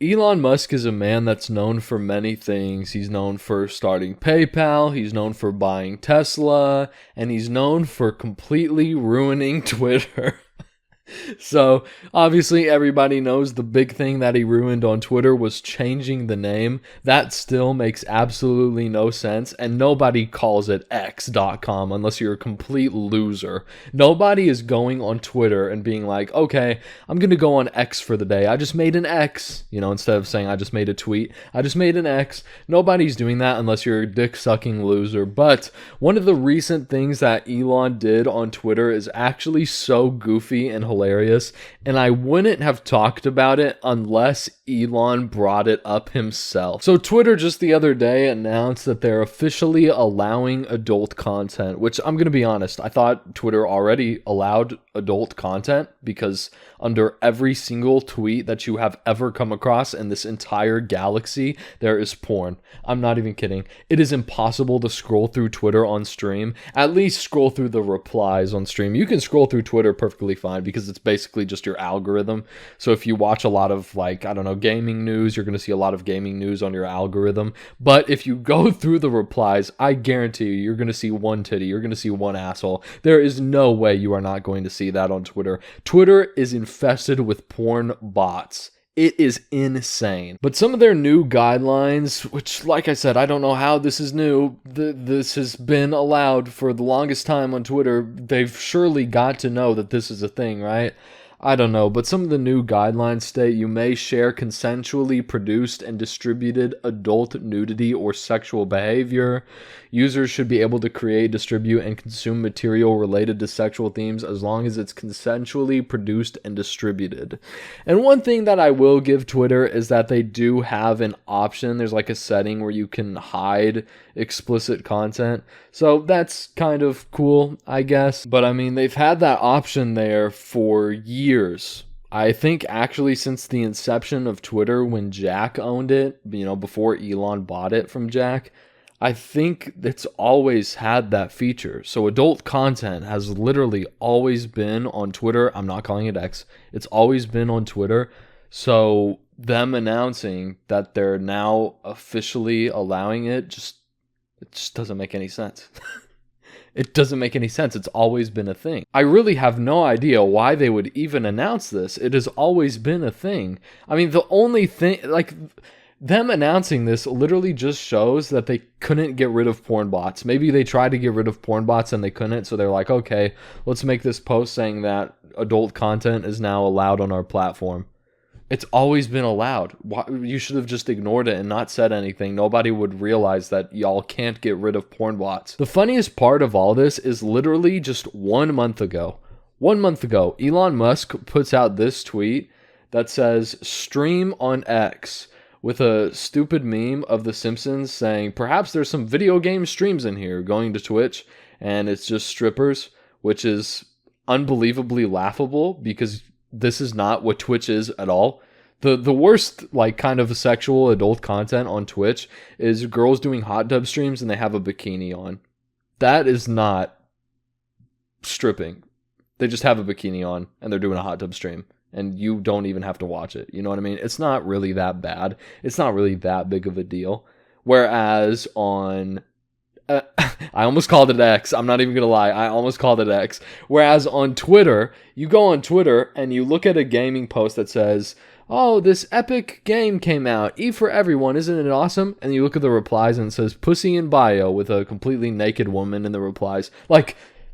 Elon Musk is a man that's known for many things. He's known for starting PayPal, he's known for buying Tesla, and he's known for completely ruining Twitter. So, obviously, everybody knows the big thing that he ruined on Twitter was changing the name. That still makes absolutely no sense, and nobody calls it X.com unless you're a complete loser. Nobody is going on Twitter and being like, okay, I'm going to go on X for the day. I just made an X. Instead of saying I just made a tweet, I just made an X. Nobody's doing that unless you're a dick-sucking loser. But one of the recent things that Elon did on Twitter is actually so goofy and hilarious, and I wouldn't have talked about it unless Elon brought it up himself. So Twitter just the other day announced that they're officially allowing adult content, which I'm going to be honest, I thought Twitter already allowed adult content because under every single tweet that you have ever come across in this entire galaxy, there is porn. I'm not even kidding. It is impossible to scroll through Twitter on stream. At least scroll through the replies on stream. You can scroll through Twitter perfectly fine because it's basically just your algorithm. So if you watch a lot of, gaming news, you're going to see a lot of gaming news on your algorithm. But if you go through the replies, I guarantee you're going to see one titty. You're going to see one asshole. There is no way you are not going to see that on Twitter. Twitter is infested with porn bots. It is insane. But some of their new guidelines, which, like I said, I don't know how this is new. This has been allowed for the longest time on Twitter. They've surely got to know that this is a thing, right? I don't know, but some of the new guidelines state you may share consensually produced and distributed adult nudity or sexual behavior. Users should be able to create, distribute, and consume material related to sexual themes as long as it's consensually produced and distributed. And one thing that I will give Twitter is that they do have an option. There's like a setting where you can hide explicit content. So that's kind of cool, I guess. But I mean, they've had that option there for years. I think actually since the inception of Twitter when Jack owned it, before Elon bought it from Jack, I think it's always had that feature. So adult content has literally always been on Twitter. I'm not calling it X. It's always been on Twitter. So them announcing that they're now officially allowing it just doesn't make any sense. It doesn't make any sense. It's always been a thing. I really have no idea why they would even announce this. It has always been a thing. I mean, the only thing, them announcing this literally just shows that they couldn't get rid of porn bots. Maybe they tried to get rid of porn bots and they couldn't, so they're like, okay, let's make this post saying that adult content is now allowed on our platform. It's always been allowed. You should have just ignored it and not said anything. Nobody would realize that y'all can't get rid of porn bots. The funniest part of all this is literally just 1 month ago. 1 month ago, Elon Musk puts out this tweet that says, stream on X, with a stupid meme of The Simpsons saying, perhaps there's some video game streams in here, going to Twitch, and it's just strippers, which is unbelievably laughable because this is not what Twitch is at all. The worst, kind of sexual adult content on Twitch is girls doing hot tub streams and they have a bikini on. That is not stripping. They just have a bikini on and they're doing a hot tub stream. And you don't even have to watch it. You know what I mean? It's not really that bad. It's not really that big of a deal. Whereas on... I almost called it X. I'm not even going to lie. I almost called it X. Whereas on Twitter, you go on Twitter and you look at a gaming post that says, oh, this epic game came out. E for everyone. Isn't it awesome? And you look at the replies and it says, pussy in bio with a completely naked woman in the replies.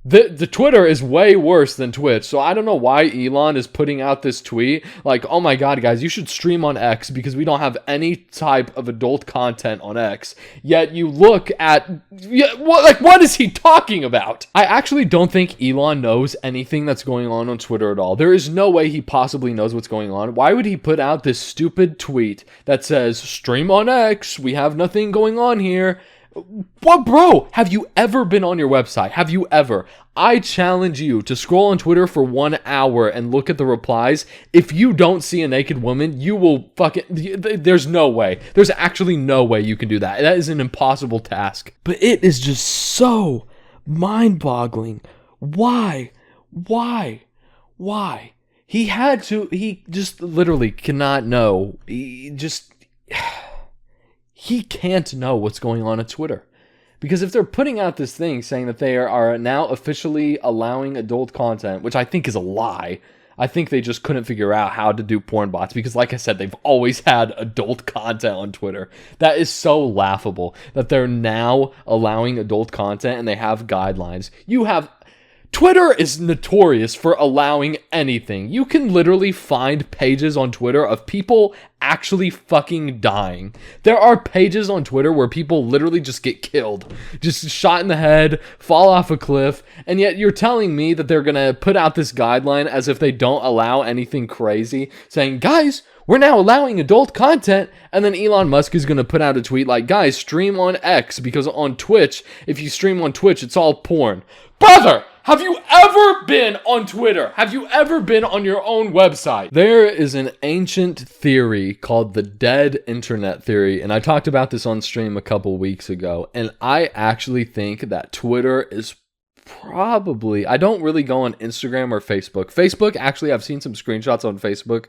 The Twitter is way worse than Twitch, so I don't know why Elon is putting out this tweet oh my god, guys, you should stream on X because we don't have any type of adult content on X. Yet you look at, what is he talking about? I actually don't think Elon knows anything that's going on Twitter at all. There is no way he possibly knows what's going on. Why would he put out this stupid tweet that says, stream on X, we have nothing going on here? What, bro? Have you ever been on your website? Have you ever? I challenge you to scroll on Twitter for 1 hour and look at the replies. If you don't see a naked woman, you will there's no way. There's actually no way you can do that. That is an impossible task. But it is just so mind-boggling. Why? He just literally cannot know. He can't know what's going on Twitter. Because if they're putting out this thing saying that they are now officially allowing adult content, which I think is a lie, I think they just couldn't figure out how to do porn bots because, like I said, they've always had adult content on Twitter. That is so laughable that they're now allowing adult content and they have guidelines. Twitter is notorious for allowing anything. You can literally find pages on Twitter of people actually fucking dying. There are pages on Twitter where people literally just get killed, just shot in the head, fall off a cliff, and yet you're telling me that they're gonna put out this guideline as if they don't allow anything crazy, saying, guys, we're now allowing adult content, and then Elon Musk is going to put out a tweet like, guys, stream on X, because on Twitch, if you stream on Twitch, it's all porn. Brother, have you ever been on Twitter? Have you ever been on your own website? There is an ancient theory called the dead internet theory, and I talked about this on stream a couple weeks ago, and I actually think that Twitter is probably, I don't really go on Instagram or Facebook. Facebook, actually, I've seen some screenshots on Facebook.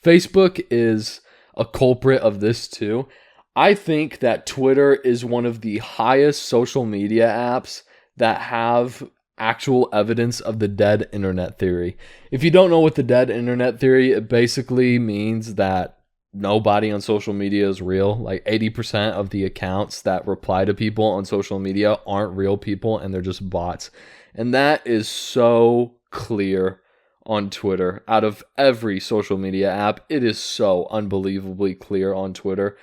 Facebook is a culprit of this too. I think that Twitter is one of the highest social media apps that have actual evidence of the dead internet theory. If you don't know what the dead internet theory, it basically means that nobody on social media is real. Like 80% of the accounts that reply to people on social media aren't real people and they're just bots. And that is so clear on Twitter. Out of every social media app, it is so unbelievably clear on Twitter.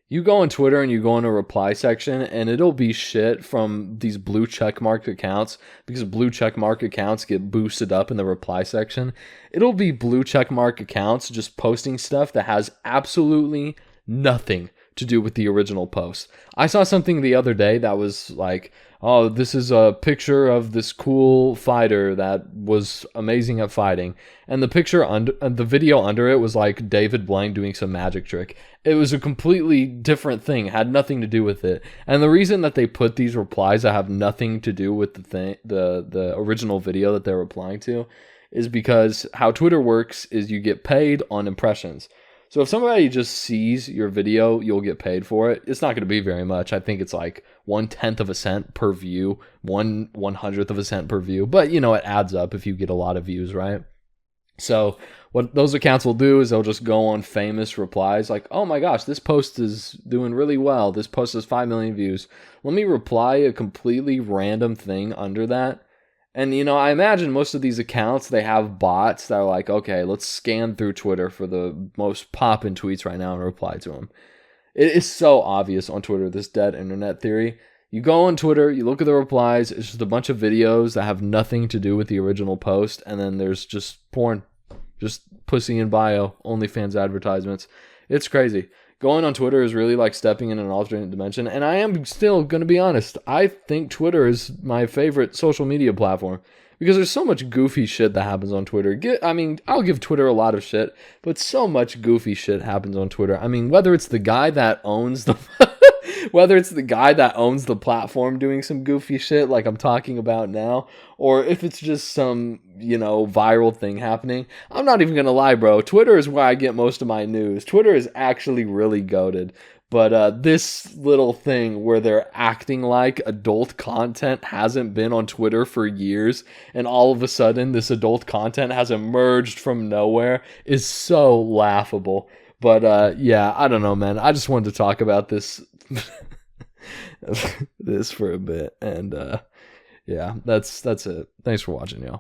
You go on Twitter and you go in a reply section and it'll be shit from these blue checkmark accounts, because blue checkmark accounts get boosted up in the reply section. It'll be blue checkmark accounts just posting stuff that has absolutely nothing to do with the original post. I saw something the other day that was like, oh, this is a picture of this cool fighter that was amazing at fighting. And the picture under the video under it was like David Blaine doing some magic trick. It was a completely different thing, had nothing to do with it. And the reason that they put these replies that have nothing to do with the original video that they're replying to is because how Twitter works is you get paid on impressions. So if somebody just sees your video, you'll get paid for it. It's not going to be very much. I think it's like 1/10 of a cent per view, 1/100th of a cent per view. But, it adds up if you get a lot of views, right? So what those accounts will do is they'll just go on famous replies like, oh my gosh, this post is doing really well. This post has 5 million views. Let me reply a completely random thing under that. And, I imagine most of these accounts, they have bots that are like, okay, let's scan through Twitter for the most poppin' tweets right now and reply to them. It is so obvious on Twitter, this dead internet theory. You go on Twitter, you look at the replies, it's just a bunch of videos that have nothing to do with the original post, and then there's just porn. Just pussy in bio, OnlyFans advertisements. It's crazy. Going on Twitter is really like stepping in an alternate dimension. And I am still going to be honest. I think Twitter is my favorite social media platform because there's so much goofy shit that happens on Twitter. I'll give Twitter a lot of shit, but so much goofy shit happens on Twitter. I mean, whether it's the guy that owns the platform doing some goofy shit like I'm talking about now, or if it's just some, viral thing happening. I'm not even going to lie, bro. Twitter is where I get most of my news. Twitter is actually really goated. But this little thing where they're acting like adult content hasn't been on Twitter for years, and all of a sudden this adult content has emerged from nowhere is so laughable. But yeah, I don't know, man. I just wanted to talk about this for a bit, and yeah, that's it. Thanks for watching, y'all.